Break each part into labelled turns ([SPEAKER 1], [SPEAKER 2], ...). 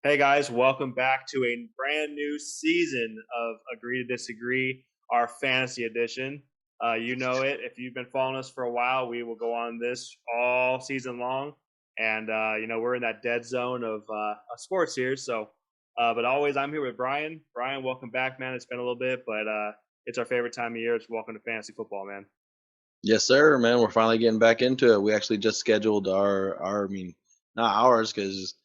[SPEAKER 1] Hey guys, welcome back to a brand new season of Agree to Disagree, our fantasy edition. You know it. If you've been following us for a while, we will go on this all season long. And, we're in that dead zone of sports here. But always, I'm here with Brian. Brian, welcome back, man. It's been a little bit, but it's our favorite time of year. It's welcome to fantasy football, man.
[SPEAKER 2] Yes, sir, man. We're finally getting back into it. We actually just scheduled not ours because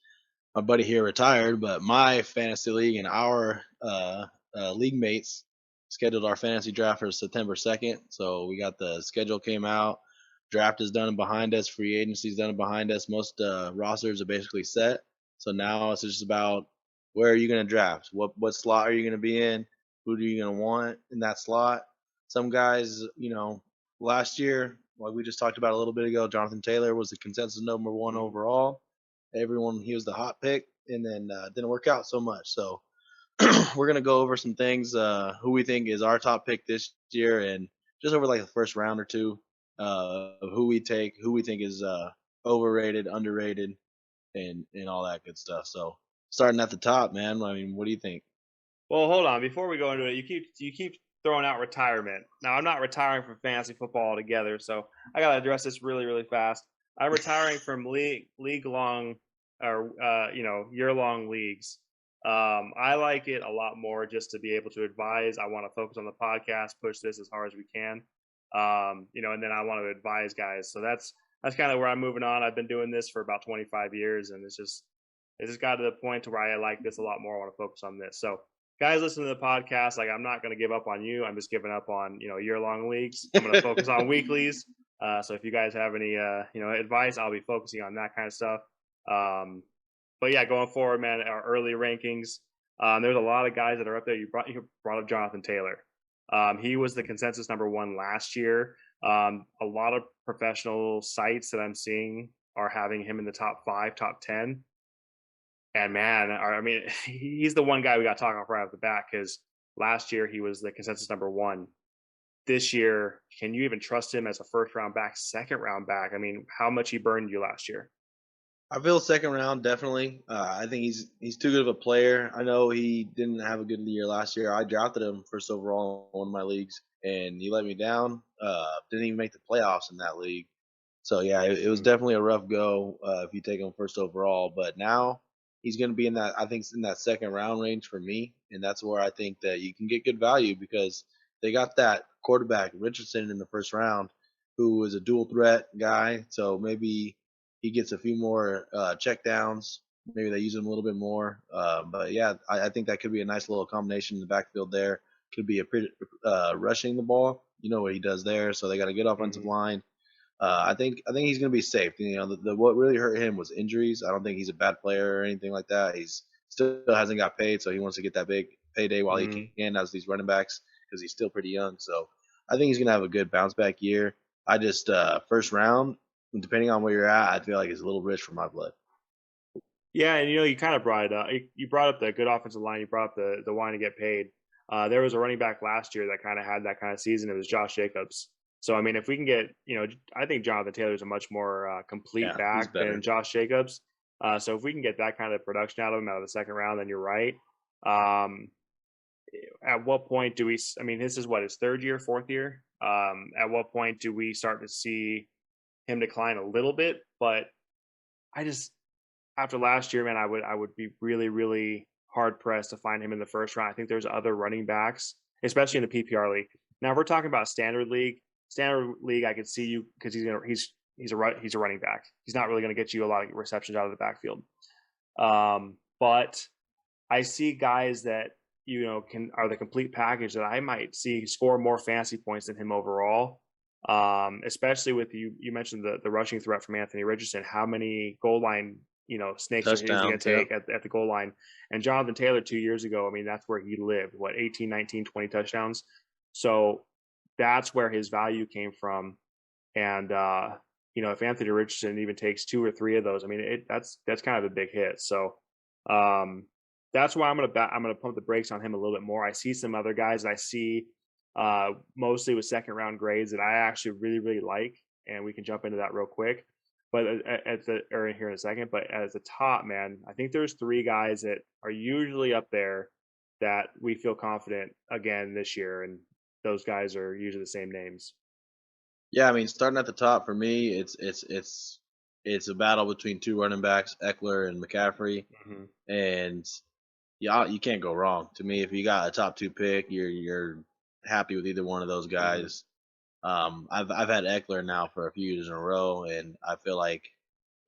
[SPEAKER 2] my buddy here retired, but my fantasy league and our league mates scheduled our fantasy draft for September 2nd. So we got the schedule came out. Draft is done and behind us. Free agency is done and behind us. Most rosters are basically set. So now it's just about where are you going to draft? What slot are you going to be in? Who are you going to want in that slot? Some guys, last year, like we just talked about a little bit ago, Jonathan Taylor was the consensus number one
[SPEAKER 1] Mhm.
[SPEAKER 2] overall. Everyone, he was the hot pick, and then didn't work out so much. So we're gonna go over some things, who we think is our top pick this year, and just over like the first round or two, of who we take, who we think is overrated, underrated, and all that good stuff. So starting at the top, man. I mean, what do you think?
[SPEAKER 1] Well, hold on. Before we go into it, you keep throwing out retirement. Now, I'm not retiring from fantasy football altogether, so I gotta address this really, really fast. I'm retiring from league long or year long leagues. I like it a lot more just to be able to advise. I want to focus on the podcast, push this as hard as we can. And then I want to advise guys. So that's kind of where I'm moving on. I've been doing this for about 25 years, and it's just got to the point to where I like this a lot more. I want to focus on this. So guys listen to the podcast, like I'm not going to give up on you. I'm just giving up on year long leagues. I'm going to focus on weeklies. So if you guys have any advice, I'll be focusing on that kind of stuff. Um, but yeah, going forward, man, our early rankings. There's a lot of guys that are up there. You brought up Jonathan Taylor. He was the consensus number one last year. A lot of professional sites that I'm seeing are having him in the top five, top 10. And man, I mean, he's the one guy we got to talk off right off the bat because last year he was the consensus number one. This year, can you even trust him as a first round back, second round back? I mean, how much he burned you last year?
[SPEAKER 2] I feel second round definitely. I think he's too good of a player. I know he didn't have a good year last year. I drafted him first overall in one of my leagues, and he let me down. Didn't even make the playoffs in that league. So yeah, it was
[SPEAKER 1] Mm.
[SPEAKER 2] definitely a rough go if you take him first overall. But now he's going to be in that. I think in that second round range for me, and that's where I think that you can get good value because they got that quarterback Richardson in the first round, who is a dual threat guy. So maybe he gets a few more check downs. Maybe they use him a little bit more. But yeah, I think that could be a nice little combination in the backfield there. Could be a pretty rushing the ball. You know what he does there. So they got a good offensive
[SPEAKER 1] Hmm.
[SPEAKER 2] line. I think he's going to be safe. What really hurt him was injuries. I don't think he's a bad player or anything like that. He's still hasn't got paid, so he wants to get that big payday while he
[SPEAKER 1] Hmm.
[SPEAKER 2] can as these running backs because he's still pretty young. So I think he's going to have a good bounce back year. I just first round, depending on where you're at, I feel like it's a little rich for my blood.
[SPEAKER 1] Yeah, and you kind of brought it up. You brought up the good offensive line. You brought up the wanting to get paid. There was a running back last year that kind of had that kind of season. It was Josh Jacobs. So I mean, if we can get, I think Jonathan Taylor's a much more complete
[SPEAKER 2] Yeah, he's
[SPEAKER 1] back than
[SPEAKER 2] better.
[SPEAKER 1] Josh Jacobs. So if we can get that kind of production out of him out of the second round, then you're right. Um, at what point do we? I mean, this is what his third year, fourth year. At what point do we start to see him decline a little bit? But I just after last year, man, I would be really really hard pressed to find him in the first round. I think there's other running backs, especially in the PPR league. Now, if we're talking about standard league, I could see you because he's a running back. He's not really going to get you a lot of receptions out of the backfield. But I see guys that can are the complete package that I might see score more fantasy points than him overall. Especially with you mentioned the rushing threat from Anthony Richardson. How many goal line snakes is he going
[SPEAKER 2] Touchdowns.
[SPEAKER 1] to
[SPEAKER 2] Yep.
[SPEAKER 1] take at the goal line? And Jonathan Taylor 2 years ago, I mean that's where he lived. What 18, 19, 20 touchdowns. So that's where his value came from. And if Anthony Richardson even takes two or three of those, I mean that's kind of a big hit. So um, that's why I'm gonna pump the brakes on him a little bit more. I see some other guys that I see mostly with second round grades that I actually really really like, and we can jump into that real quick. But at the or here in a second, but as the top, man, I think there's 3 guys that are usually up there that we feel confident again this year, and those guys are usually the same names.
[SPEAKER 2] Yeah, I mean, starting at the top for me, it's a battle between two running backs, Eckler and McCaffrey,
[SPEAKER 1] Mhm,
[SPEAKER 2] and yeah, you can't go wrong. To me, if you got a top two pick, you're happy with either one of those
[SPEAKER 1] mhm,
[SPEAKER 2] guys. I've had Eckler now for a few years in a row, and I feel like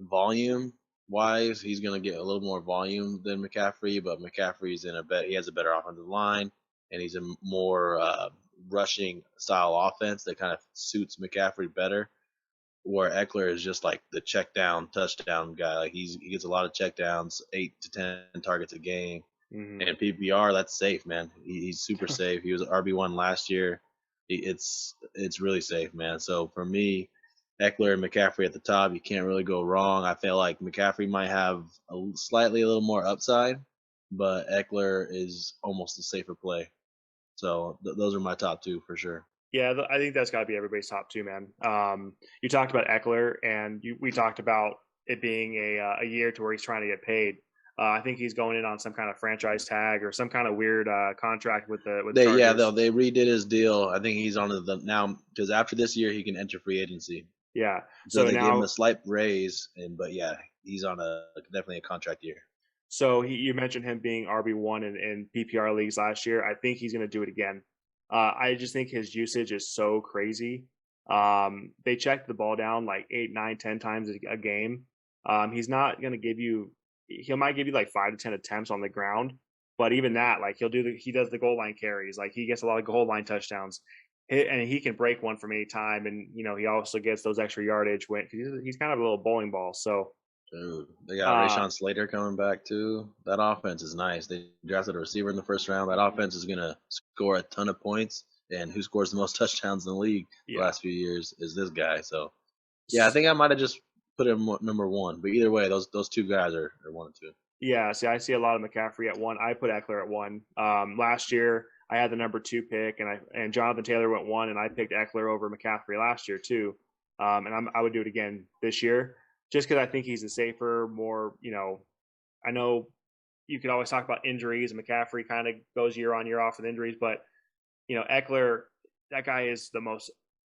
[SPEAKER 2] volume wise, he's gonna get a little more volume than McCaffrey, but McCaffrey's in a he has a better offensive line, and he's a more rushing style offense that kind of suits McCaffrey better. Where Eckler is just like the check down touchdown guy. Like he gets a lot of check downs, 8 to 10 targets a game.
[SPEAKER 1] mhm.
[SPEAKER 2] And PPR, that's safe, man. He's super safe. He was RB1 last year. It's really safe, man. So for me, Eckler and McCaffrey at the top, you can't really go wrong. I feel like McCaffrey might have slightly a little more upside, but Eckler is almost a safer play. So those are my top two for sure.
[SPEAKER 1] Yeah, I think that's gotta be everybody's top 2, man. You talked about Eckler, and we talked about it being a year to where he's trying to get paid. I think he's going in on some kind of franchise tag or some kind of weird, contract with the
[SPEAKER 2] They yeah, though
[SPEAKER 1] Chargers.
[SPEAKER 2] they redid his deal. I think he's on the now because after this year he can enter free agency.
[SPEAKER 1] Yeah.
[SPEAKER 2] So
[SPEAKER 1] So
[SPEAKER 2] they gave him
[SPEAKER 1] now
[SPEAKER 2] a slight raise, and but yeah, he's on a definitely a contract year.
[SPEAKER 1] So you mentioned him being RB1 in PPR leagues last year. I think he's going to do it again. I just think his usage is so crazy. They check the ball down like 8, 9, 10 times a game. He's not going to give you. He might give you like 5 to 10 attempts on the ground, but even that, like he does the goal line carries. Like he gets a lot of goal line touchdowns, and he can break one from any time. And he also gets those extra yardage when he's kind of a little bowling ball. So.
[SPEAKER 2] Dude, they got
[SPEAKER 1] Uh,
[SPEAKER 2] Rashawn Slater coming back too. That offense is nice. They drafted a receiver in the first round. That
[SPEAKER 1] mhm,
[SPEAKER 2] offense is gonna score a ton of points. And who scores the most touchdowns in the league the
[SPEAKER 1] yeah.
[SPEAKER 2] last few years is this guy. So yeah, I think I might have just put him number one. But either way, those two guys are one and two.
[SPEAKER 1] Yeah, see, I see a lot of McCaffrey at 1. I put Eckler at 1. Last year, I had the number 2 pick, and Jonathan Taylor went 1, and I picked Eckler over McCaffrey last year too. And I would do it again this year, just because I think he's a safer, more. I know you could always talk about injuries, and McCaffrey kind of goes year on year off with injuries, but Eckler, that guy is the most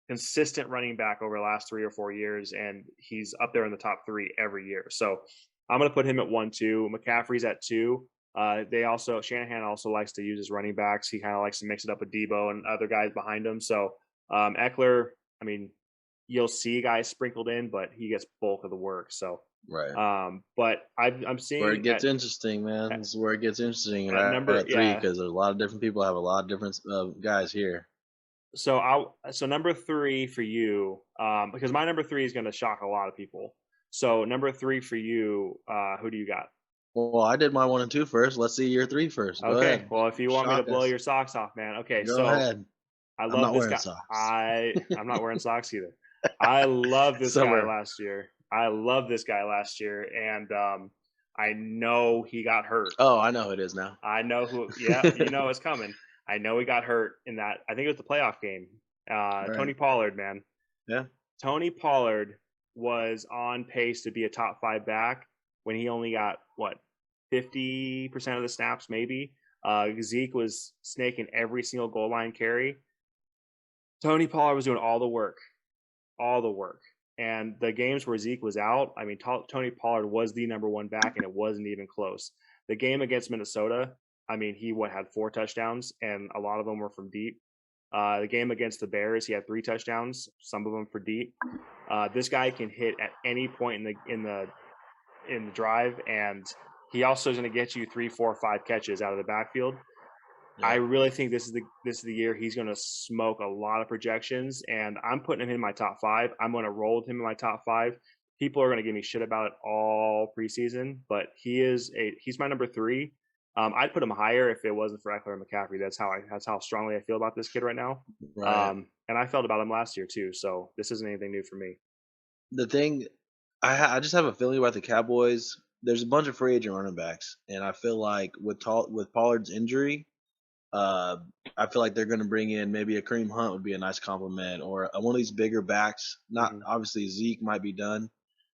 [SPEAKER 1] consistent running back over the last 3 or 4 years, and he's up there in the top 3 every year. So I'm going to put him at 1, 2. McCaffrey's at 2. They also Shanahan also likes to use his running backs. He kind of likes to mix it up with Debo and other guys behind him. So Eckler, I mean, you'll see guys sprinkled in, but he gets bulk of the work. So,
[SPEAKER 2] Right.
[SPEAKER 1] but I'm
[SPEAKER 2] Where it
[SPEAKER 1] seeing
[SPEAKER 2] gets interesting, man.
[SPEAKER 1] at,
[SPEAKER 2] This is where it gets interesting
[SPEAKER 1] at
[SPEAKER 2] right
[SPEAKER 1] number
[SPEAKER 2] at three
[SPEAKER 1] yeah.
[SPEAKER 2] because there's a lot of different people have a lot of different guys here.
[SPEAKER 1] So number 3 for you, because my number 3 is going to shock a lot of people. So number 3 for you, who do you got?
[SPEAKER 2] Well, I did my one and two first. Let's see your three first. Go
[SPEAKER 1] Okay,
[SPEAKER 2] ahead.
[SPEAKER 1] well, if you want me to
[SPEAKER 2] Shock
[SPEAKER 1] blow
[SPEAKER 2] us.
[SPEAKER 1] your socks off, man. Okay,
[SPEAKER 2] Go
[SPEAKER 1] so
[SPEAKER 2] ahead.
[SPEAKER 1] I
[SPEAKER 2] I'm
[SPEAKER 1] love
[SPEAKER 2] not
[SPEAKER 1] this
[SPEAKER 2] wearing
[SPEAKER 1] guy.
[SPEAKER 2] socks.
[SPEAKER 1] I'm not wearing socks either. I love this guy
[SPEAKER 2] Summer.
[SPEAKER 1] last year. I love this guy last year, and I know he got hurt.
[SPEAKER 2] Oh, I know who it is now.
[SPEAKER 1] I know who. Yeah, you know it's coming. I know he got hurt in that. I think it was the playoff game. Tony
[SPEAKER 2] Right.
[SPEAKER 1] Pollard, man.
[SPEAKER 2] Yeah.
[SPEAKER 1] Tony Pollard was on pace to be a top 5 back when he only got what 50% of the snaps, maybe. Zeke was snaking every single goal line carry. Tony Pollard was doing all the work. And the games where Zeke was out, I mean, Tony Pollard was the number 1 back, and it wasn't even close. The game against Minnesota, I mean, he had 4 touchdowns, and a lot of them were from deep. The game against the Bears, he had 3 touchdowns, some of them for deep. This guy can hit at any point in the drive, and he also is going to get you 3, 4, 5 catches out of the backfield. I
[SPEAKER 2] Yeah.
[SPEAKER 1] really think this is the year he's going to smoke a lot of projections, and I'm putting him in my top 5. I'm going to roll with him in my top 5. People are going to give me shit about it all preseason, but he's my number 3. I'd put him higher if it wasn't for Eckler and McCaffrey. That's how strongly I feel about this kid right now.
[SPEAKER 2] Right.
[SPEAKER 1] And I felt about him last year too, so this isn't anything new for me.
[SPEAKER 2] The thing, I just have a feeling about the Cowboys. There's a bunch of free agent running backs, and I feel like with Pollard's injury, uh, I feel like they're going to bring in maybe a Kareem Hunt would be a nice compliment, or one of these bigger backs. Not
[SPEAKER 1] Mhm.
[SPEAKER 2] obviously Zeke might be done,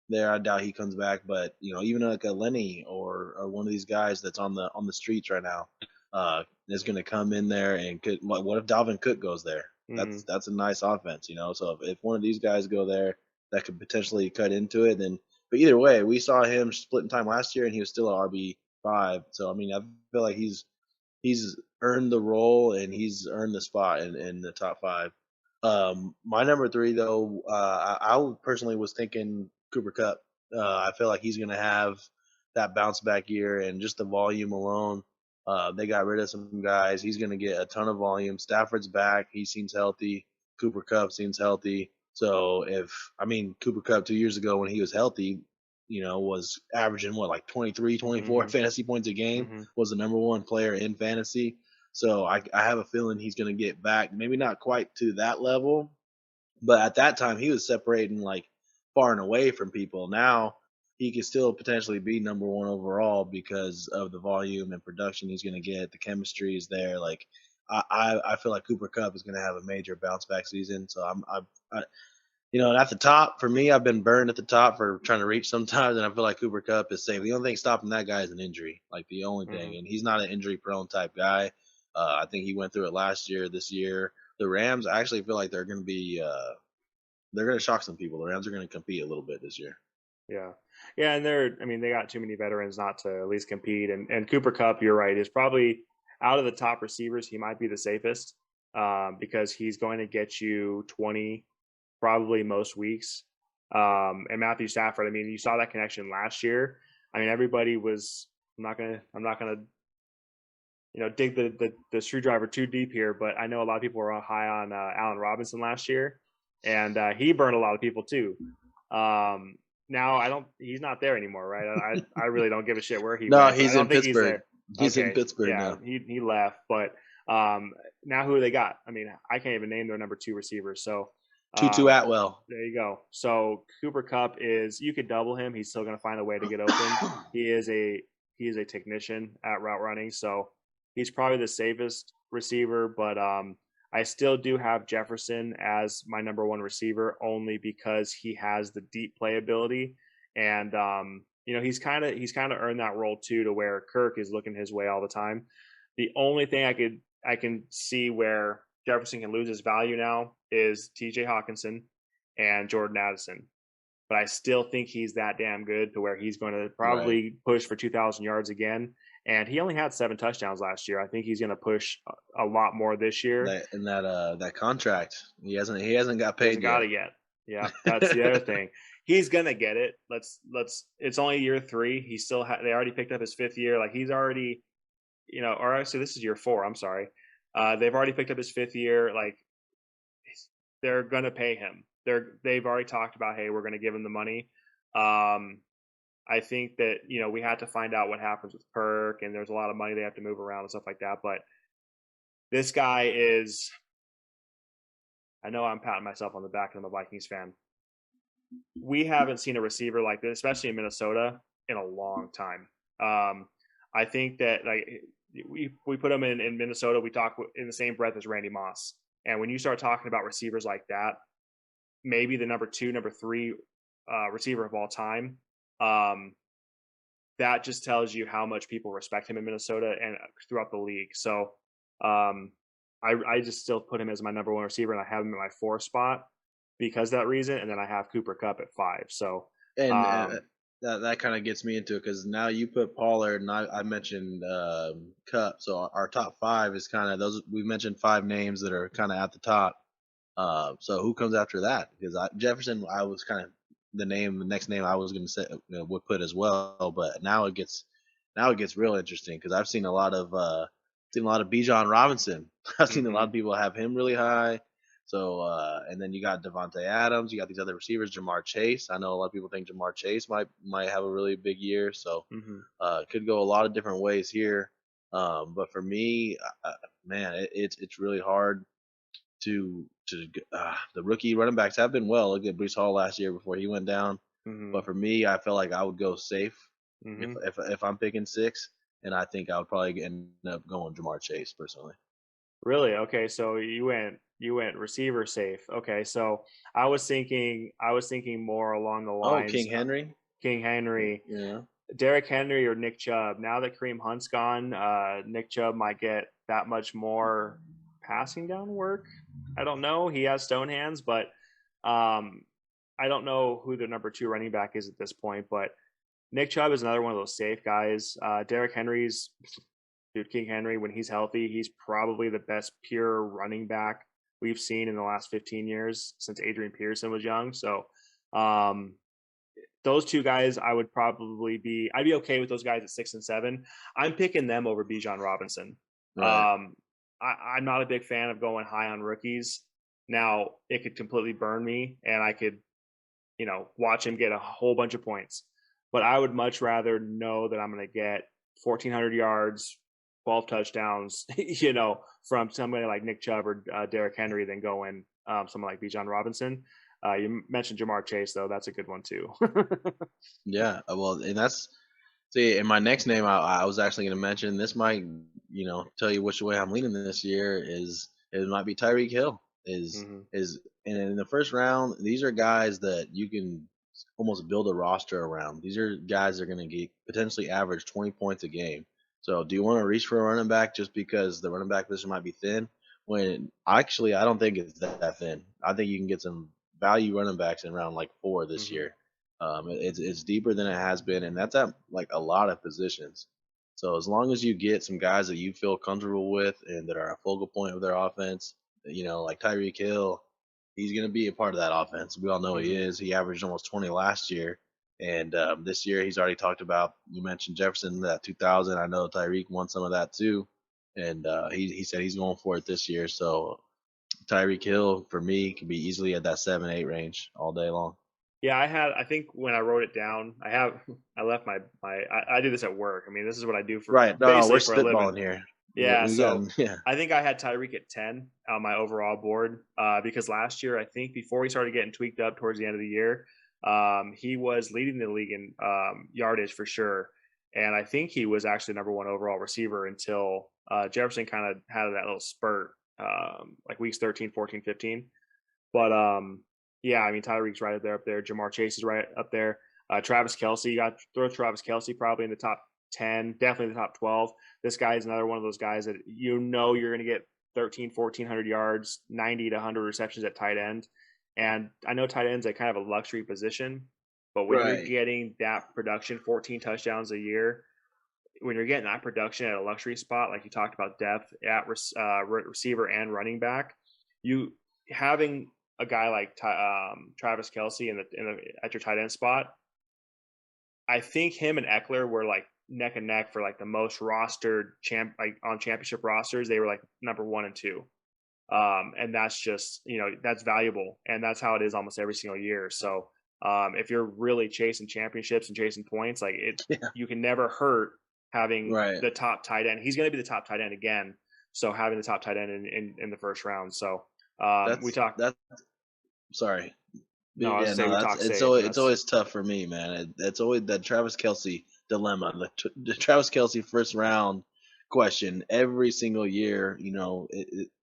[SPEAKER 2] there. I doubt he comes back. But even like a Lenny or one of these guys that's on the streets right now, is going to come in there and could. What if Dalvin Cook goes there?
[SPEAKER 1] Mm,
[SPEAKER 2] That's a nice offense. So if one of these guys go there, that could potentially cut into it. Then, but either way, we saw him splitting time last year, and he was still an RB5. So I mean, I feel like he's earned the role and he's earned the spot in the top five. My number three though, personally was thinking Cooper Cup. I feel like he's gonna have that bounce back year and just the volume alone. They got rid of some guys. He's gonna get a ton of volume. Stafford's back. He seems healthy. Cooper Cup seems healthy. So Cooper Cup 2 years ago when he was healthy, was averaging what, like 23, 24
[SPEAKER 1] mhm,
[SPEAKER 2] fantasy points a game,
[SPEAKER 1] mhm,
[SPEAKER 2] was the number one player in fantasy. So I have a feeling he's going to get back, maybe not quite to that level, but at that time he was separating like far and away from people. Now he could still potentially be number one overall because of the volume and production he's going to get. The chemistry is there. Like I feel like Cooper Cup is going to have a major bounce back season. So and at the top, for me, I've been burned at the top for trying to reach sometimes, and I feel like Cooper Cup is safe. The only thing stopping that guy is an injury, like the only thing,
[SPEAKER 1] mhm.
[SPEAKER 2] and he's not an injury-prone type guy. I think he went through it last year. This year, the Rams, I actually feel like they're going to shock some people. The Rams are going to compete a little bit this year.
[SPEAKER 1] Yeah, yeah, and I mean, they got too many veterans not to at least compete. And Cooper Cup, you're right, is probably out of the top receivers, he might be the safest, because he's going to get you 20 probably most weeks. And Matthew Stafford, I mean, you saw that connection last year. I mean, everybody was. I'm not gonna dig the screwdriver too deep here, but I know a lot of people were high on Allen Robinson last year, and he burned a lot of people too. Um, Now I don't. He's not there anymore, right? I really don't give a shit where he
[SPEAKER 2] No,
[SPEAKER 1] went, but I
[SPEAKER 2] he's
[SPEAKER 1] don't
[SPEAKER 2] in
[SPEAKER 1] think he's
[SPEAKER 2] Pittsburgh.
[SPEAKER 1] there.
[SPEAKER 2] He's in
[SPEAKER 1] Okay,
[SPEAKER 2] Pittsburgh
[SPEAKER 1] yeah,
[SPEAKER 2] now.
[SPEAKER 1] he left, but now who they got? I mean, I can't even name their number two receiver. So
[SPEAKER 2] Tutu
[SPEAKER 1] um,
[SPEAKER 2] Atwell.
[SPEAKER 1] there you go. So Cooper Cup is, you could double him. He's still going to find a way to get open. He is a technician at route running, so he's probably the safest receiver. But I still do have Jefferson as my number one receiver only because he has the deep playability, and he's kind of earned that role too, to where Kirk is looking his way all the time. The only thing I can see where Jefferson can lose his value now is TJ Hawkinson and Jordan Addison. But I still think he's that damn good to where he's going to
[SPEAKER 2] Right.
[SPEAKER 1] probably push for 2,000 yards again. And he only had 7 touchdowns last year. I think he's going to push a lot more this year.
[SPEAKER 2] That contract. He hasn't got
[SPEAKER 1] He
[SPEAKER 2] paid
[SPEAKER 1] hasn't got
[SPEAKER 2] yet.
[SPEAKER 1] it yet. Yeah, that's the other thing. He's gonna get it. Let's. It's only year three. He still. They already picked up his fifth year. Like he's already. Or actually, this is year four. I'm sorry. They've already picked up his fifth year. Like they're gonna pay him. They've already talked about, hey, we're gonna give him the money. Um, I think that we had to find out what happens with Kirk, and there's a lot of money they have to move around and stuff like that. But this guy is. I know I'm patting myself on the back. I'm a Vikings fan. We haven't seen a receiver like this, especially in Minnesota, in a long time. I think that like we put him in Minnesota, we talk in the same breath as Randy Moss, and when you start talking about receivers like that, maybe the number two, number three receiver of all time, um, that just tells you how much people respect him in Minnesota and throughout the league. So um, I just still put him as my number one receiver, and I have him in my four spot because of that reason, and then I have Cooper Cup at five. So
[SPEAKER 2] And
[SPEAKER 1] um,
[SPEAKER 2] that kind of gets me into it because now you put Pollard and I mentioned Cup. So our top five is kind of those. We mentioned five names that are kind of at the top. So who comes after that? Because Jefferson, I was kind of the next name I was going to say would put as well. But now it gets real interesting because I've seen a lot of Bijan Robinson. I've seen a lot
[SPEAKER 1] mhm.
[SPEAKER 2] of people have him really high. So and then you got Devontae Adams, you got these other receivers, Jamar Chase. I know a lot of people think Jamar Chase might have a really big year. So
[SPEAKER 1] Mhm.
[SPEAKER 2] could go a lot of different ways here. But for me, man, it's really hard to the rookie running backs have been well. Look at Brees Hall last year before he went down. But
[SPEAKER 1] Mhm.
[SPEAKER 2] for me, I feel like I would go safe if
[SPEAKER 1] Mhm.
[SPEAKER 2] if if I'm picking six, and I think I would probably end up going Jamar Chase personally.
[SPEAKER 1] Really? Okay. So you You went receiver safe. Okay, so I was thinking more along the
[SPEAKER 2] Oh,
[SPEAKER 1] lines
[SPEAKER 2] King Henry.
[SPEAKER 1] King Henry,
[SPEAKER 2] Yeah.
[SPEAKER 1] Derrick Henry, or Nick Chubb. Now that Kareem Hunt's gone, Nick Chubb might get that much more passing down work. I don't know. He has stone hands, but um, I don't know who the number two running back is at this point. But Nick Chubb is another one of those safe guys. Derrick Henry's dude, King Henry, when he's healthy, he's probably the best pure running back we've seen in the last 15 years since Adrian Peterson was young. So, um, those two guys, I'd be okay with those guys at 6 and 7. I'm picking them over Bijan Robinson.
[SPEAKER 2] Right.
[SPEAKER 1] Um, I'm not a big fan of going high on rookies. Now, it could completely burn me, and I could, watch him get a whole bunch of points. But I would much rather know that I'm going to get 1,400 yards, 12 touchdowns, from somebody like Nick Chubb or Derrick Henry than going someone like Bijan Robinson. You mentioned Jamar Chase, though. That's a good one, too.
[SPEAKER 2] Yeah. Well, and that's see. In my next name, I was actually going to mention this. Might tell you which way I'm leaning this year is it might be Tyreek Hill.
[SPEAKER 1] Hmm.
[SPEAKER 2] Is and in the first round, these are guys that you can almost build a roster around. These are guys that are going to get potentially average 20 points a game. So, do you want to reach for a running back just because the running back position might be thin? When actually, I don't think it's that thin. I think you can get some value running backs in round like 4 this
[SPEAKER 1] Hmm.
[SPEAKER 2] year. It's deeper than it has been, and that's at like a lot of positions. So as long as you get some guys that you feel comfortable with and that are a focal point of their offense, like Tyreek Hill, he's going to be a part of that offense. We all know he
[SPEAKER 1] Hmm.
[SPEAKER 2] is. He averaged almost 20 last year, and this year he's already talked about. You mentioned Jefferson that 2000. I know Tyreek won some of that too, and he said he's going for it this year. So Tyreek Hill for me can be easily at that 7-8 range all day long.
[SPEAKER 1] Yeah, I think when I wrote it down, I left I do this at work. I mean, this is what I do for
[SPEAKER 2] Right. No, we're
[SPEAKER 1] basically for a living.
[SPEAKER 2] spitballing here.
[SPEAKER 1] Yeah,
[SPEAKER 2] We got
[SPEAKER 1] so
[SPEAKER 2] yeah.
[SPEAKER 1] I think I had Tyreek at 10 on my overall board because last year, I think before he started getting tweaked up towards the end of the year, he was leading the league in yardage for sure. And I think he was actually number one overall receiver until Jefferson kind of had that little spurt like weeks 13, 14, 15. But yeah, I mean Tyreek's right up there. Jamar Chase is right up there. Travis Kelsey, you got to throw Travis Kelsey probably in the top 10, definitely the top 12. This guy is another one of those guys that you're going to get 13, 1,400 yards, 90 to 100 receptions at tight end. And I know tight end's a kind of a luxury position, but when you're
[SPEAKER 2] Right.
[SPEAKER 1] getting that production, 14 touchdowns a year, when you're getting that production at a luxury spot, like you talked about depth at receiver and running back, you having a guy like Travis Kelsey at your tight end spot, I think him and Eckler were like neck and neck for like the most rostered like on championship rosters. They were like number one and two. And that's just, that's valuable. And that's how it is almost every single year. So if you're really chasing championships and chasing points, like
[SPEAKER 2] Yeah.
[SPEAKER 1] you can never hurt having
[SPEAKER 2] Right.
[SPEAKER 1] the top tight end. He's going to be the top tight end again. So having the top tight end in the first round. So we
[SPEAKER 2] That's
[SPEAKER 1] talk,
[SPEAKER 2] that's sorry.
[SPEAKER 1] no, I was
[SPEAKER 2] Yeah,
[SPEAKER 1] to say
[SPEAKER 2] no,
[SPEAKER 1] we
[SPEAKER 2] that's
[SPEAKER 1] talk safe, and
[SPEAKER 2] it's
[SPEAKER 1] that's,
[SPEAKER 2] always tough for me, man. It's always that Travis Kelsey dilemma, the Travis Kelsey first round question every single year.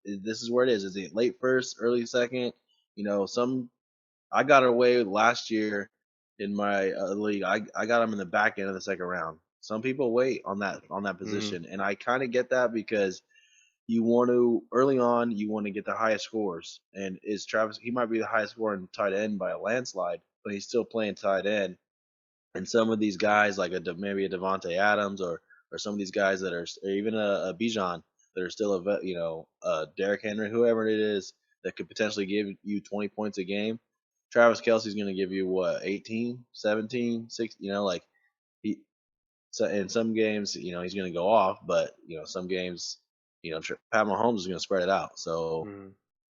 [SPEAKER 2] This is where it is. Is it late first, early second? Some I got away last year in my league. I got him in the back end of the second round. Some people wait on that
[SPEAKER 1] mm-hmm,
[SPEAKER 2] position, and I kind of get that because you want to early on you want to get the highest scores. And is Travis? He might be the highest scorer in tight end by a landslide, but he's still playing tight end. And some of these guys, like maybe a Devonte Adams or some of these guys that are or even a Bijan that are still Derrick Henry, whoever it is that could potentially give you 20 points a game. Travis Kelsey's going to give you what 18, 17, 6. Like he so in some games, he's going to go off, but some games, Pat Mahomes is going to spread it out. So
[SPEAKER 1] mm-hmm.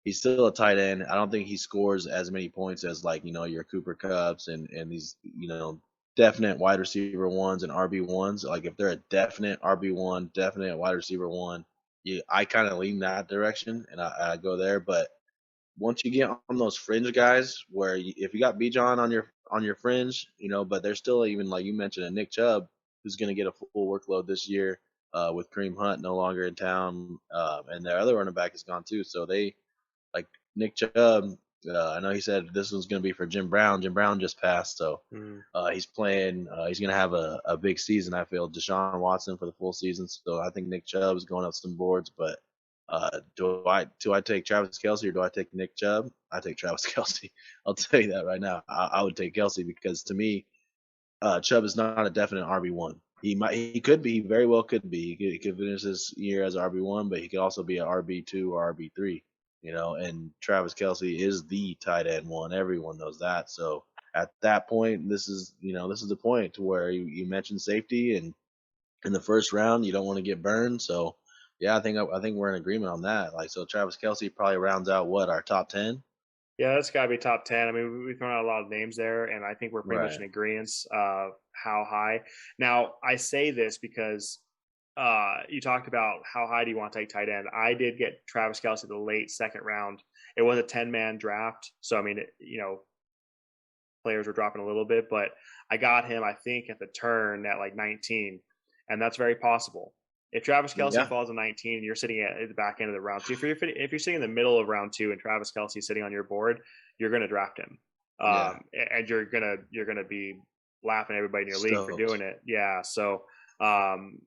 [SPEAKER 2] he's still a tight end. I don't think he scores as many points as like your Cooper Cupps and these definite wide receiver ones and RB ones. Like if they're a definite RB one, definite wide receiver one, I kind of lean that direction and I go there. But once you get on those fringe guys, where if you got Bijan on your fringe, but there's still even like you mentioned a Nick Chubb who's going to get a full workload this year with Kareem Hunt no longer in town, and their other running back is gone too. So like Nick Chubb. I know he said this was going to be for Jim Brown. Jim Brown just passed, so
[SPEAKER 1] Mm.
[SPEAKER 2] he's playing. He's going to have a big season. I feel Deshaun Watson for the full season, so I think Nick Chubb is going up some boards. But do I take Travis Kelsey or do I take Nick Chubb? I take Travis Kelsey. I'll tell you that right now. I would take Kelsey because to me, Chubb is not a definite RB1. He could be, he very well could be. He could finish this year as RB1, but he could also be an RB2 or RB3. And Travis Kelsey is the tight end one. Everyone knows that. So at that point, this is the point to where you mentioned safety, and in the first round, you don't want to get burned. So yeah, I think we're in agreement on that. Like, so Travis Kelsey probably rounds out what, our top 10.
[SPEAKER 1] Yeah, that's got to be top 10. I mean, we've thrown out a lot of names there, and I think we're pretty much
[SPEAKER 2] Right.
[SPEAKER 1] in agreement how high. Now, I say this because you talked about how high do you want to take tight end. I did get Travis Kelsey the late second round. It was a 10-man draft, so I mean, players were dropping a little bit, but I got him, I think, at the turn at like 19, and that's very possible. If Travis Kelsey
[SPEAKER 2] Yeah.
[SPEAKER 1] falls at 19, you're sitting at the back end of the round two. If you're sitting in the middle of round two and Travis Kelsey sitting on your board, you're going to draft him,
[SPEAKER 2] Yeah.
[SPEAKER 1] and you're gonna be laughing at everybody in your league for doing
[SPEAKER 2] Stoked.
[SPEAKER 1] it. Yeah, so um,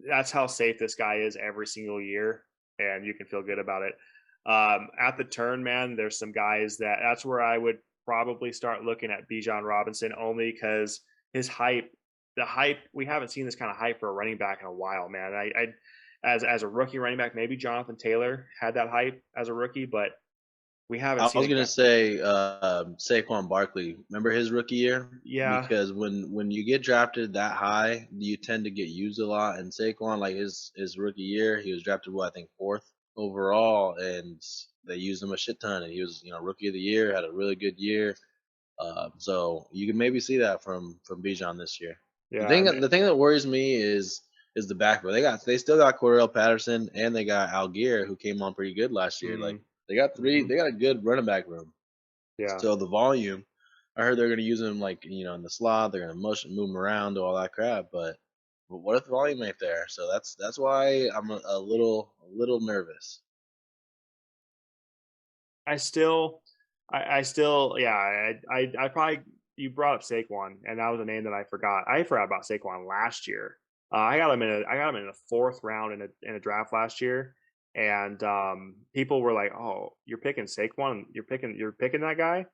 [SPEAKER 1] that's how safe this guy is every single year, and you can feel good about it. At the turn, man, there's some guys that's where I would probably start looking at Bijan Robinson only because his hype, the hype, we haven't seen this kind of hype for a running back in a while, man. As a rookie running back, maybe Jonathan Taylor had that hype as a rookie, but we haven't
[SPEAKER 2] I
[SPEAKER 1] seen
[SPEAKER 2] was
[SPEAKER 1] it.
[SPEAKER 2] gonna say Saquon Barkley. Remember his rookie year?
[SPEAKER 1] Yeah,
[SPEAKER 2] Because when you get drafted that high, you tend to get used a lot. And Saquon, like his rookie year, he was drafted I think fourth overall, and they used him a shit ton. And he was rookie of the year, had a really good year. So you can maybe see that from Bijan this year. The
[SPEAKER 1] yeah,
[SPEAKER 2] thing the thing that worries me is the backfield. They still got Cordell Patterson and they got Algier who came on pretty good last year. Like
[SPEAKER 1] mm-hmm,
[SPEAKER 2] they got a good running back room.
[SPEAKER 1] yeah.
[SPEAKER 2] So the volume, I heard they're gonna use him like in the slot. They're gonna move him around, do all that crap. But what if the volume ain't there? So that's why I'm a little nervous.
[SPEAKER 1] I still, I still, yeah, I probably you brought up Saquon, and that was a name that I forgot. I forgot about Saquon last year. I got him in the fourth round in a draft last year, and people were like, "Oh, you're picking Saquon? You're picking that guy?"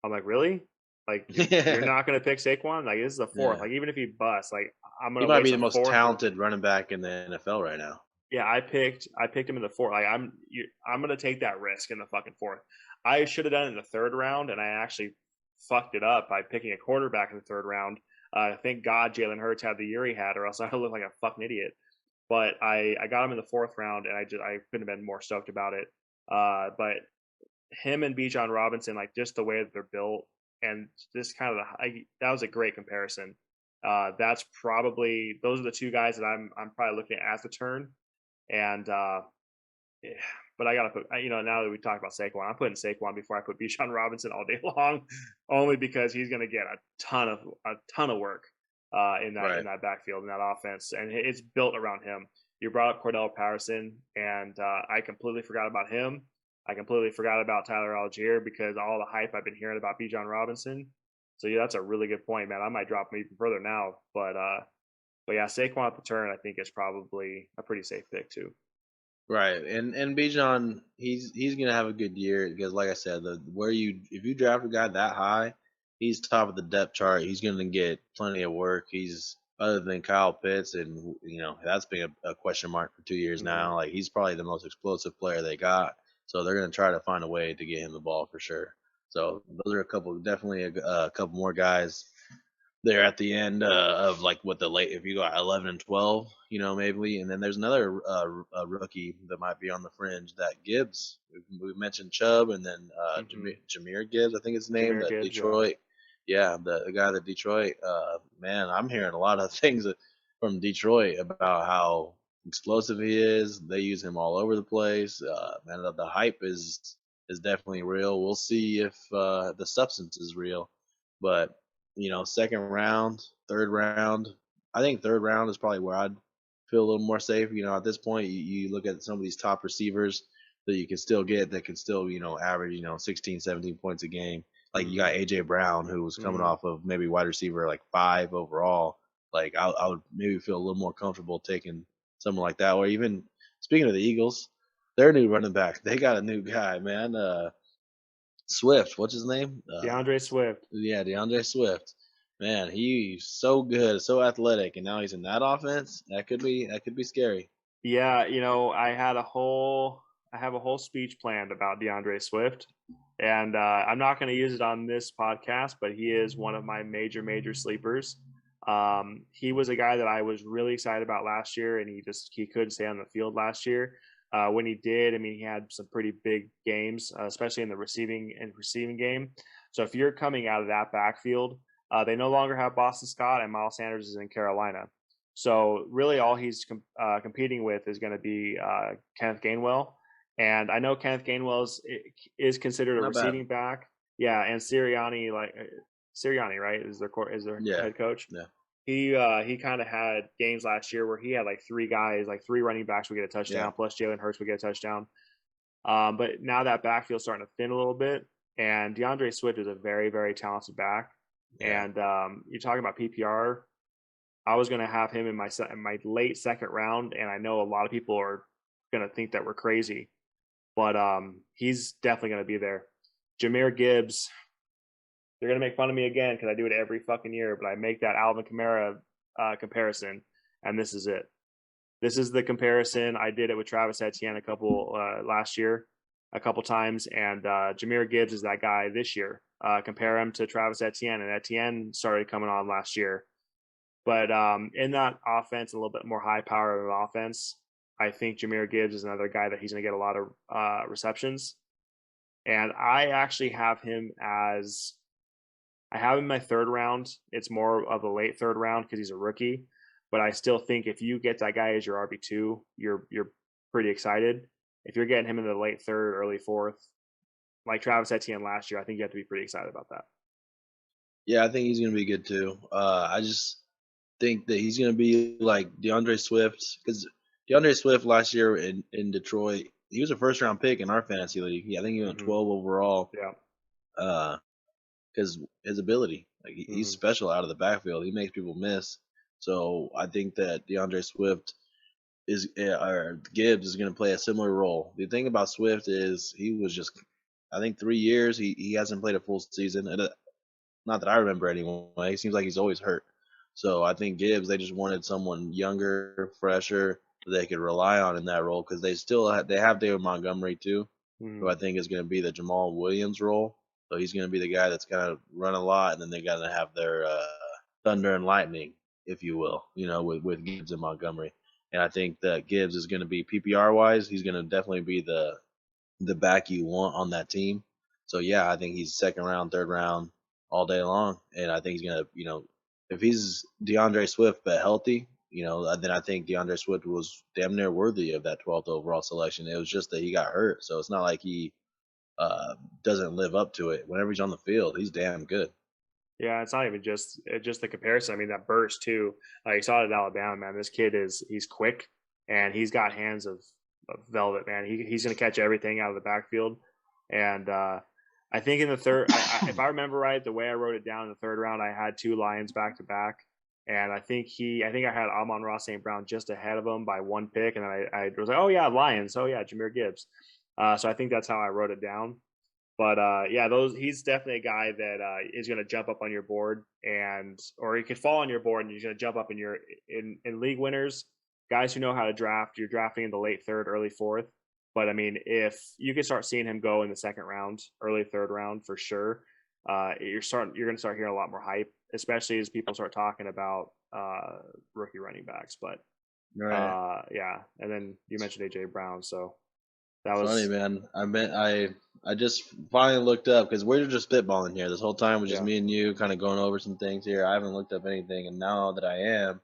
[SPEAKER 1] I'm like, "Really? Like you're
[SPEAKER 2] He
[SPEAKER 1] not gonna pick Saquon? Like this is the fourth.
[SPEAKER 2] Yeah,
[SPEAKER 1] Like even if he busts, like I'm
[SPEAKER 2] he
[SPEAKER 1] gonna
[SPEAKER 2] might be
[SPEAKER 1] waste a
[SPEAKER 2] the most
[SPEAKER 1] fourth
[SPEAKER 2] talented running back in the NFL right now.
[SPEAKER 1] yeah, I picked him in the fourth. Like I'm gonna take that risk in the fucking fourth. I should have done it in the third round, and I actually fucked it up by picking a quarterback in the third round. Thank God Jalen Hurts had the year he had, or else I would look like a fucking idiot. But I got him in the fourth round, and I couldn't have been more stoked about it. But him and Bijan Robinson, like just the way that they're built, and just kind of that was a great comparison. That's probably those are the two guys that I'm probably looking at the turn. And yeah, but I gotta put now that we talked about Saquon, I'm putting Saquon before I put Bijan Robinson all day long, only because he's gonna get a ton of work in that
[SPEAKER 2] Right.
[SPEAKER 1] backfield in that offense, and it's built around him. You brought up Cordell Patterson, and I completely forgot about him. I completely forgot about Tyler Algier because all the hype I've been hearing about Bijan Robinson. So yeah, that's a really good point, man. I might drop him even further now, but yeah, Saquon at the turn I think is probably a pretty safe pick too.
[SPEAKER 2] Right, and Bijan, he's gonna have a good year because, like I said, if you draft a guy that high, he's top of the depth chart. He's gonna get plenty of work. He's other than Kyle Pitts, and that's been a question mark for 2 years
[SPEAKER 1] Hmm.
[SPEAKER 2] now. Like he's probably the most explosive player they got, so they're gonna try to find a way to get him the ball for sure. So those are definitely a couple more guys there at the end of like what the late if you got 11 and 12 maybe, and then there's another rookie that might be on the fringe, that Gibbs. We mentioned Chubb, and then
[SPEAKER 1] Hmm.
[SPEAKER 2] Jameer Gibbs, I think his name,
[SPEAKER 1] Jameer
[SPEAKER 2] that
[SPEAKER 1] Gibbs, yeah.
[SPEAKER 2] Detroit. Yeah, the guy that Detroit. Man, I'm hearing a lot of things from Detroit about how explosive he is. They use him all over the place. Man, the hype is definitely real. We'll see if the substance is real, but second round, third round. I think third round is probably where I'd feel a little more safe. At this point, you look at some of these top receivers. that you can still get that can still, average, 16, 17 points a game. Like you
[SPEAKER 1] Mm-hmm.
[SPEAKER 2] got AJ Brown, who was coming
[SPEAKER 1] Mm-hmm.
[SPEAKER 2] off of maybe wide receiver like 5 overall. Like I would maybe feel a little more comfortable taking someone like that. Or even speaking of the Eagles, their new running back, they got a new guy, man. Swift, what's his name?
[SPEAKER 1] DeAndre Swift.
[SPEAKER 2] Yeah, DeAndre Swift. Man, he's so good, so athletic, and now he's in that offense. That could be scary.
[SPEAKER 1] Yeah, I have a whole speech planned about DeAndre Swift, and I'm not going to use it on this podcast, but he is one of my major sleepers. He was a guy that I was really excited about last year, and he couldn't stay on the field last year. When he did, I mean, he had some pretty big games, especially in the receiving game. So if you're coming out of that backfield, they no longer have Boston Scott, and Miles Sanders is in Carolina. So really, all he's competing with is going to be Kenneth Gainwell, and I know Kenneth Gainwell is considered a
[SPEAKER 2] Not bad.
[SPEAKER 1] receiving back. Yeah, and Sirianni, right, is their
[SPEAKER 2] Yeah,
[SPEAKER 1] head coach.
[SPEAKER 2] yeah,
[SPEAKER 1] He kind of had games last year where he had like three running backs would get a
[SPEAKER 2] yeah,
[SPEAKER 1] touchdown, plus Jalen Hurts would get a touchdown. But now that backfield's starting to thin a little bit, and DeAndre Swift is a very talented back.
[SPEAKER 2] yeah.
[SPEAKER 1] And you're talking about PPR. I was going to have him in my late second round, and I know a lot of people are going to think that we're crazy, but he's definitely going to be there. Jahmyr Gibbs, they're going to make fun of me again because I do it every fucking year, but I make that Alvin Kamara comparison, and this is it. This is the comparison. I did it with Travis Etienne last year, a couple times, and Jahmyr Gibbs is that guy this year. Compare him to Travis Etienne, and Etienne started coming on last year. But in that offense, a little bit more high power of offense, I think Jahmyr Gibbs is another guy that he's going to get a lot of receptions. And I actually have him in my third round. It's more of a late third round because he's a rookie. But I still think if you get that guy as your RB2, you're pretty excited. If you're getting him in the late third, early fourth, like Travis Etienne last year, I think you have to be pretty excited about that.
[SPEAKER 2] Yeah, I think he's gonna be good too. I just think that he's gonna be like DeAndre Swift because DeAndre Swift last year in Detroit, he was a first round pick in our fantasy league. Yeah, I think he went
[SPEAKER 1] Mm-hmm.
[SPEAKER 2] 12 overall.
[SPEAKER 1] Yeah.
[SPEAKER 2] Because his ability, like he's
[SPEAKER 1] Mm-hmm.
[SPEAKER 2] special out of the backfield. He makes people miss. So I think that DeAndre Swift or Gibbs is going to play a similar role. The thing about Swift is he was just, I think 3 years he hasn't played a full season. And not that I remember anyway. It seems like he's always hurt. So I think Gibbs, they just wanted someone younger, fresher that they could rely on in that role because they have David Montgomery too, who
[SPEAKER 1] Mm-hmm.
[SPEAKER 2] I think is going to be the Jamal Williams role. So he's going to be the guy that's going to run a lot, and then they got to have their thunder and lightning, if you will, with Gibbs and Montgomery. And I think that Gibbs is going to be PPR wise, he's going to definitely be the back you want on that team. So yeah, I think he's second round, third round all day long, and I think he's gonna, if he's DeAndre Swift but healthy, then I think DeAndre Swift was damn near worthy of that 12th overall selection. It was just that he got hurt, so it's not like he doesn't live up to it. Whenever he's on the field, he's damn good.
[SPEAKER 1] Yeah, it's not even just the comparison. I mean, that burst too. You saw it at Alabama, man. This kid he's quick and he's got hands of velvet, man. He's going to catch everything out of the backfield. And I think in the third, if I remember right, the way I wrote it down in the third round, I had two Lions back to back, and I think I had Amon-Ra St. Brown just ahead of him by one pick, and then I was like, oh yeah, Lions, oh yeah, Jahmyr Gibbs. So I think that's how I wrote it down. But yeah, he's definitely a guy that is going to jump up on your board, or he could fall on your board, and he's going to jump up in league winners, guys who know how to draft. You're drafting in the late third, early fourth. But I mean, if you can start seeing him go in the second round, early third round for sure, you're going to start hearing a lot more hype, especially as people start talking about rookie running backs. But
[SPEAKER 2] Right.
[SPEAKER 1] yeah, and then you mentioned AJ Brown, so that
[SPEAKER 2] Funny,
[SPEAKER 1] was
[SPEAKER 2] man. I just finally looked up because we're just spitballing here. This whole time was just
[SPEAKER 1] yeah.
[SPEAKER 2] me and you kind of going over some things here. I haven't looked up anything, and now that I am,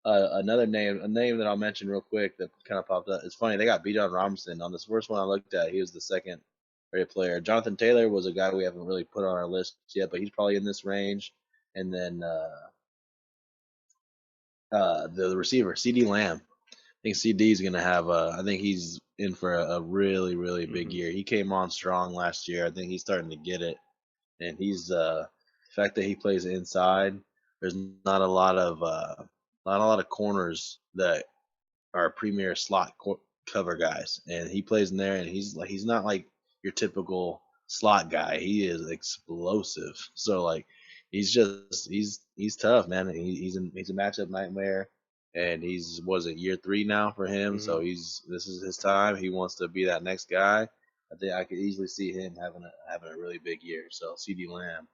[SPEAKER 2] a name that I'll mention real quick that kind of popped up. It's funny, they got Bijan Robinson on this first one I looked at. He was the second rated player. Jonathan Taylor was a guy we haven't really put on our list yet, but he's probably in this range. And then the receiver, CD Lamb. I think CD is gonna have. I think he's in for a really really big
[SPEAKER 1] Hmm.
[SPEAKER 2] year. He came on strong last year. I think he's starting to get it, and he's the fact that he plays inside. There's not a lot of corners that are premier cover guys, and he plays in there, and he's not like your typical slot guy. He is explosive. So like he's tough, man. He's a matchup nightmare, and he's was it year 3 now for him. So
[SPEAKER 1] Hmm.
[SPEAKER 2] this is his time. He wants to be that next guy. I think I could easily see him having a really big year. So CD Lamb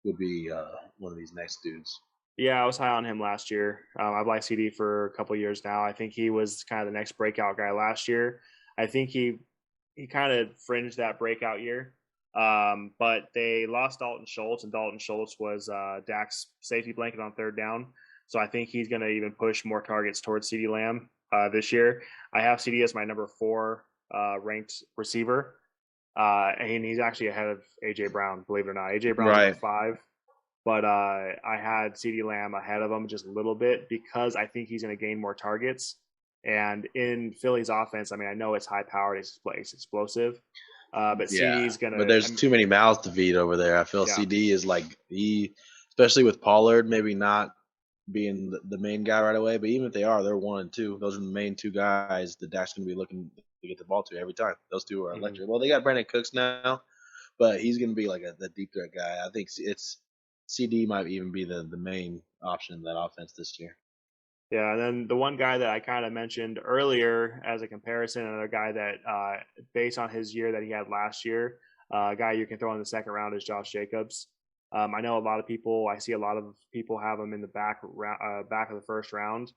[SPEAKER 2] would be one of these next dudes.
[SPEAKER 1] Yeah, I was high on him last year. I've liked CD for a couple years now. I think he was kind of the next breakout guy last year. I think he kind of fringed that breakout year. But they lost Dalton Schultz, and Dalton Schultz was Dak's safety blanket on third down. So I think he's going to even push more targets towards CD Lamb this year. I have CD as my number 4 ranked receiver, and he's actually ahead of AJ Brown. Believe it or not, AJ Brown's number
[SPEAKER 2] Right.
[SPEAKER 1] 5. But I had CD Lamb ahead of him just a little bit because I think he's going to gain more targets. And in Philly's offense, I mean, I know it's high powered, it's explosive, but
[SPEAKER 2] Yeah,
[SPEAKER 1] CD's going
[SPEAKER 2] but
[SPEAKER 1] to,
[SPEAKER 2] there's too many mouths to feed over there. I feel
[SPEAKER 1] yeah.
[SPEAKER 2] CD is like especially with Pollard, maybe not being the main guy right away. But even if they are, they're 1 and 2. Those are the main 2 guys that Dak's going to be looking to get the ball to every time. Those 2 are
[SPEAKER 1] Hmm.
[SPEAKER 2] electric. Well, they got Brandon Cooks now, but he's going to be like the deep threat guy. I think it's CD might even be the main option in that offense this year.
[SPEAKER 1] Yeah, and then the one guy that I kind of mentioned earlier as a comparison, another guy that, based on his year that he had last year, a guy you can throw in the second round is Josh Jacobs. I know a lot of people. I see a lot of people have him in the back of the first round.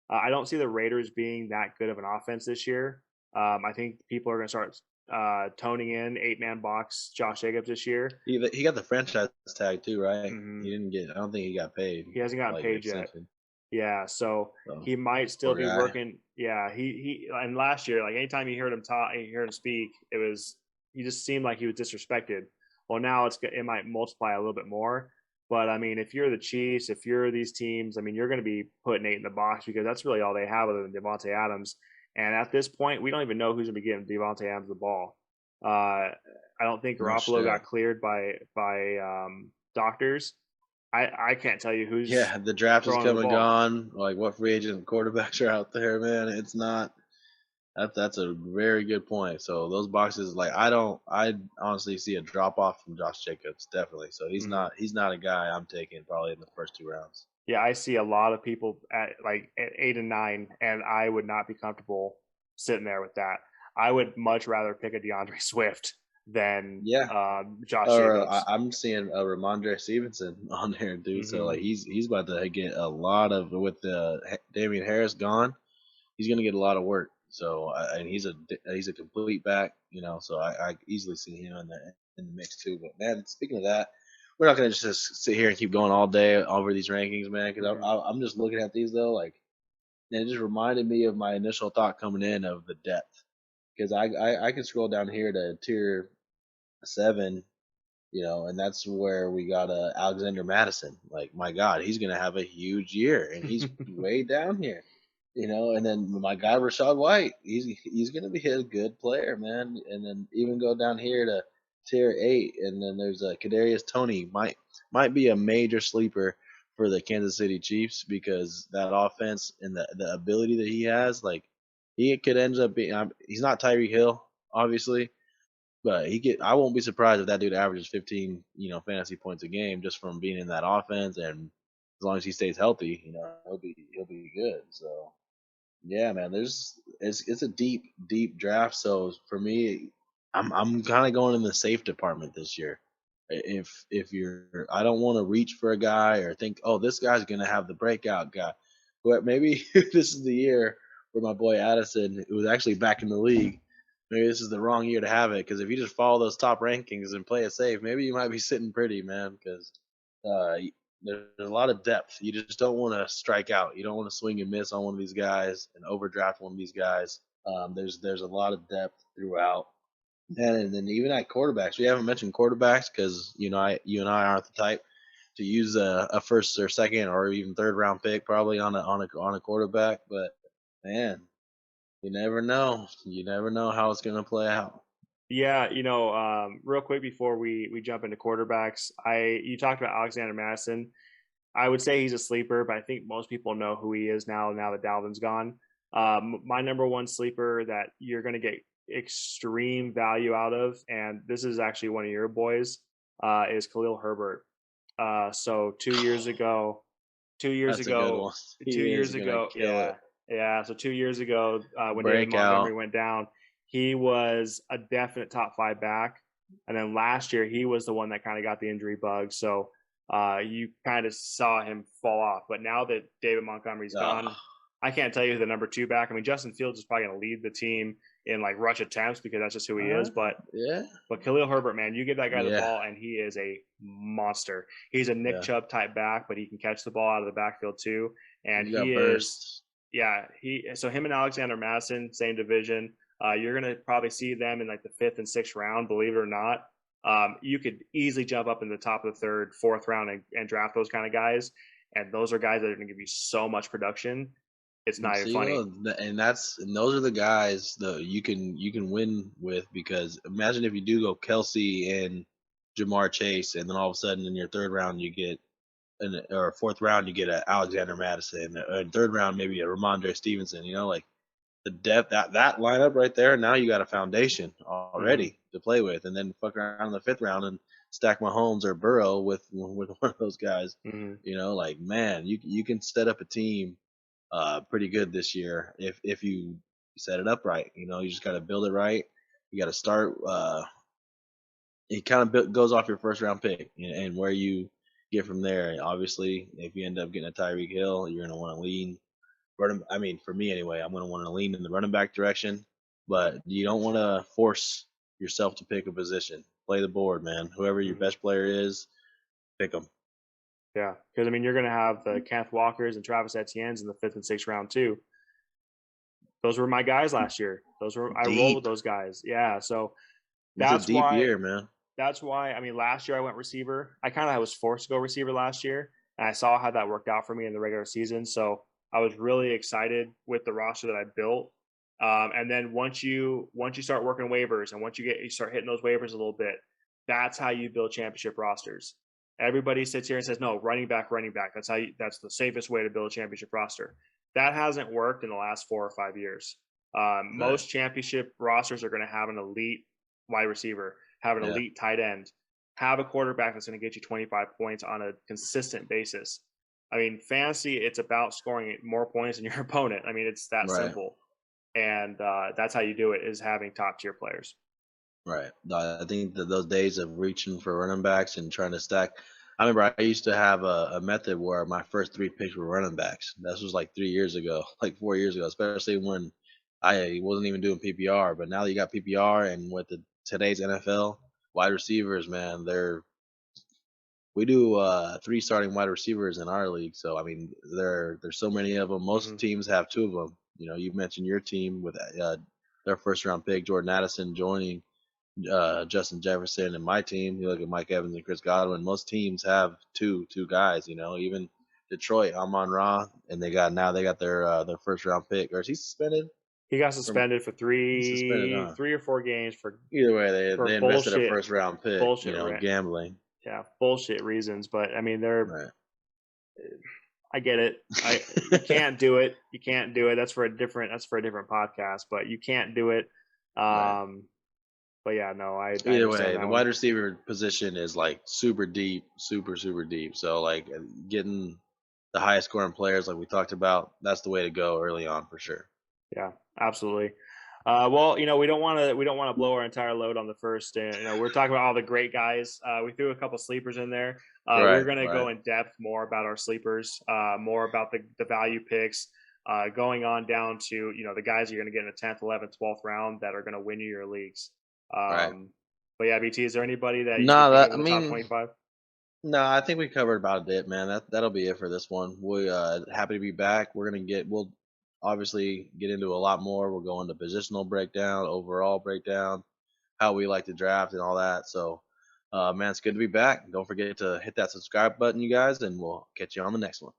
[SPEAKER 1] I don't see the Raiders being that good of an offense this year. I think people are going to start toning in 8-man box Josh Jacobs this year.
[SPEAKER 2] He got the franchise tag too, right?
[SPEAKER 1] Hmm.
[SPEAKER 2] He didn't get. I don't think he got paid
[SPEAKER 1] He hasn't gotten
[SPEAKER 2] like
[SPEAKER 1] paid yet.
[SPEAKER 2] extension.
[SPEAKER 1] Yeah, so
[SPEAKER 2] So
[SPEAKER 1] he might still
[SPEAKER 2] poor
[SPEAKER 1] be
[SPEAKER 2] guy.
[SPEAKER 1] working. Yeah, he and last year, like anytime you heard him talk, you heard him speak, it was he just seemed like he was disrespected. Well, now it might multiply a little bit more. But I mean, if you're the Chiefs, if you're these teams, I mean, you're going to be putting 8 in the box because that's really all they have other than Devontae Adams. And at this point, we don't even know who's going to be giving Devontae Adams the ball. I don't think
[SPEAKER 2] No
[SPEAKER 1] Garoppolo
[SPEAKER 2] shit.
[SPEAKER 1] got cleared by doctors. I can't tell you who's
[SPEAKER 2] Yeah, the draft is
[SPEAKER 1] throwing him
[SPEAKER 2] come
[SPEAKER 1] the
[SPEAKER 2] and
[SPEAKER 1] ball.
[SPEAKER 2] gone. Like what free agent quarterbacks are out there, man? It's not. That's a very good point. So those boxes, like I honestly see a drop off from Josh Jacobs, definitely. So
[SPEAKER 1] Mhm.
[SPEAKER 2] he's not a guy I'm taking probably in the first 2 rounds.
[SPEAKER 1] Yeah, I see a lot of people at 8 and 9, and I would not be comfortable sitting there with that. I would much rather pick a DeAndre Swift than
[SPEAKER 2] Yeah,
[SPEAKER 1] Josh
[SPEAKER 2] or
[SPEAKER 1] Jacobs.
[SPEAKER 2] I'm seeing a Ramondre Stevenson on there, dude. So
[SPEAKER 1] Hmm.
[SPEAKER 2] like he's about to get a lot of with Damian Harris gone. He's going to get a lot of work. So and he's a complete back, you know. So I easily see him in the mix too. But man, speaking of that, we're not going to just sit here and keep going all day over these rankings, man. Because
[SPEAKER 1] Hmm.
[SPEAKER 2] I'm just looking at these though, like and it just reminded me of my initial thought coming in of the depth. Because I can scroll down here to tier 7, you know, and that's where we got Alexander Madison. Like, my God, he's gonna have a huge year, and he's way down here, you know. And then my guy Rashad White, he's gonna be a good player, man. And then even go down here to tier 8, and then there's Kadarius Tony might be a major sleeper for the Kansas City Chiefs because that offense and the ability that he has, like he could end up being. He's not Tyreek Hill, obviously, but I won't be surprised if that dude averages 15, you know, fantasy points a game just from being in that offense, and as long as he stays healthy, you know, he'll be good. So yeah, man, it's a deep draft. So for me, I'm kind of going in the safe department this year. If you're, I don't want to reach for a guy or think, oh, this guy's gonna have the breakout guy, but maybe this is the year where my boy Addison, who was actually back in the league, maybe this is the wrong year to have it because if you just follow those top rankings and play it safe, maybe you might be sitting pretty, man. Because uh, there's a lot of depth. You just don't want to strike out. You don't want to swing and miss on one of these guys and overdraft one of these guys. There's a lot of depth throughout. And then even at quarterbacks, we haven't mentioned quarterbacks because you and I aren't the type to use a first or second or even third round pick probably on a quarterback. But man, You never know. You never know how it's gonna play out.
[SPEAKER 1] Yeah, real quick before we jump into quarterbacks, I you talked about Alexander Madison. I would say he's a sleeper, but I think most people know who he is now. Now that Dalvin's gone, my number one sleeper that you're going to get extreme value out of, and this is actually one of your boys, is Khalil Herbert. So 2 years ago, two years
[SPEAKER 2] That's a good
[SPEAKER 1] ago,
[SPEAKER 2] one.
[SPEAKER 1] two
[SPEAKER 2] He is
[SPEAKER 1] years
[SPEAKER 2] gonna
[SPEAKER 1] ago,
[SPEAKER 2] kill it.
[SPEAKER 1] yeah, yeah. So 2 years ago, when David Montgomery
[SPEAKER 2] Breakout.
[SPEAKER 1] went down, he was a definite top five back. And then last year, he was the one that kind of got the injury bug. So you kind of saw him fall off. But now that David Montgomery's gone,
[SPEAKER 2] Ah,
[SPEAKER 1] I can't tell you who the number two back. I mean, Justin Fields is probably going to lead the team in like rush attempts because that's just who he
[SPEAKER 2] uh,
[SPEAKER 1] is. But
[SPEAKER 2] yeah,
[SPEAKER 1] Khalil Herbert, man, you give that guy the
[SPEAKER 2] yeah,
[SPEAKER 1] ball and he is a monster. He's a Nick
[SPEAKER 2] yeah.
[SPEAKER 1] Chubb type back, but he can catch the ball out of the backfield too. And
[SPEAKER 2] He's
[SPEAKER 1] he
[SPEAKER 2] got
[SPEAKER 1] is,
[SPEAKER 2] burst.
[SPEAKER 1] yeah, so him and Alexander Madison, same division. You're gonna probably see them in like the fifth and sixth round, believe it or not. You could easily jump up in the top of the third, fourth round and draft those kind of guys. And those are guys that are gonna give you so much production. It's not even
[SPEAKER 2] See,
[SPEAKER 1] funny.
[SPEAKER 2] and those are the guys that you can win with because imagine if you do go Kelsey and Jamar Chase, and then all of a sudden in your third round you get or fourth round you get a Alexander Madison, and third round maybe a Ramondre Stevenson. Like the depth that lineup right there. Now you got a foundation
[SPEAKER 1] Mm-hmm.
[SPEAKER 2] already to play with, and then fuck around in the fifth round and stack Mahomes or Burrow with one of those guys.
[SPEAKER 1] Mm-hmm.
[SPEAKER 2] Like man, you can set up a team pretty good this year if you set it up right. You just got to build it right. You got to start. It kind of goes off your first round pick and where you get from there. Obviously, if you end up getting a Tyreek Hill, you're going to want to lean running. I mean, for me anyway, I'm going to want to lean in the running back direction, but you don't want to force yourself to pick a position. Play the board, man. Whoever your
[SPEAKER 1] Mm-hmm.
[SPEAKER 2] best player is, pick them.
[SPEAKER 1] Yeah, because I mean, you're going to have the Kenneth Walkers and Travis Etienne's in the fifth and sixth round too. Those were my guys last year. Those were I rolled with
[SPEAKER 2] Deep.
[SPEAKER 1] those guys. Yeah, so
[SPEAKER 2] It's a
[SPEAKER 1] that's
[SPEAKER 2] deep
[SPEAKER 1] why
[SPEAKER 2] year, man.
[SPEAKER 1] I mean last year I went receiver. I kind of was forced to go receiver last year, and I saw how that worked out for me in the regular season. So I was really excited with the roster that I built. And then once you start working waivers and once you start hitting those waivers a little bit, that's how you build championship rosters. Everybody sits here and says, "No, running back, running back." That's the safest way to build a championship roster. That hasn't worked in the last 4 or 5 years.
[SPEAKER 2] Right.
[SPEAKER 1] Most championship rosters are going to have an elite wide receiver, have an
[SPEAKER 2] Yeah.
[SPEAKER 1] elite tight end, have a quarterback that's going to get you 25 points on a consistent basis. I mean, fantasy, it's about scoring more points than your opponent. I mean, it's that
[SPEAKER 2] Right.
[SPEAKER 1] simple. And that's how you do it is having top tier players.
[SPEAKER 2] Right. No, I think that those days of reaching for running backs and trying to stack. I remember I used to have a method where my first three picks were running backs. This was like 3 years ago, like 4 years ago, especially when I wasn't even doing PPR. But now that you got PPR and with today's NFL wide receivers, man, we do three starting wide receivers in our league. So I mean, there's so many of them.
[SPEAKER 1] Mm-hmm.
[SPEAKER 2] Most teams have two of them. You mentioned your team with their first round pick Jordan Addison joining Justin Jefferson, and my team. You look at Mike Evans and Chris Godwin. Most teams have two guys. Even Detroit, Amon Ra, and they got their first round pick. Or is he suspended?
[SPEAKER 1] He got
[SPEAKER 2] From
[SPEAKER 1] suspended for
[SPEAKER 2] he's suspended,
[SPEAKER 1] three
[SPEAKER 2] huh?
[SPEAKER 1] three or four games
[SPEAKER 2] Either way, they invested a
[SPEAKER 1] bullshit
[SPEAKER 2] first round pick.
[SPEAKER 1] bullshit
[SPEAKER 2] Gambling.
[SPEAKER 1] yeah, bullshit reasons. But I mean, they're
[SPEAKER 2] Right.
[SPEAKER 1] I get it. You can't do it. You can't do it. That's for a different podcast. But you can't do it.
[SPEAKER 2] Right.
[SPEAKER 1] Um, but yeah, no, I
[SPEAKER 2] Either
[SPEAKER 1] understand
[SPEAKER 2] way,
[SPEAKER 1] that
[SPEAKER 2] the
[SPEAKER 1] one.
[SPEAKER 2] wide receiver position is like super deep, super deep. So like getting the highest scoring players, like we talked about, that's the way to go early on for sure.
[SPEAKER 1] Yeah, absolutely. Well, we don't want to blow our entire load on the first. We're talking about all the great guys. We threw a couple sleepers in there. We're
[SPEAKER 2] Right.
[SPEAKER 1] going to
[SPEAKER 2] Right.
[SPEAKER 1] go in depth more about our sleepers, more about the value picks, going on down to the guys you're going to get in the 10th, 11th, 12th round that are going to win you your leagues.
[SPEAKER 2] Right.
[SPEAKER 1] But yeah, BT, is there anybody that you could
[SPEAKER 2] No,
[SPEAKER 1] think of
[SPEAKER 2] that
[SPEAKER 1] in
[SPEAKER 2] I
[SPEAKER 1] the top
[SPEAKER 2] mean,
[SPEAKER 1] 25?
[SPEAKER 2] no, I think we covered about it, man. That'll be it for this one. We happy to be back. We'll obviously get into a lot more. We'll go into positional breakdown, overall breakdown, how we like to draft and all that. So, man, it's good to be back. Don't forget to hit that subscribe button, you guys, and we'll catch you on the next one.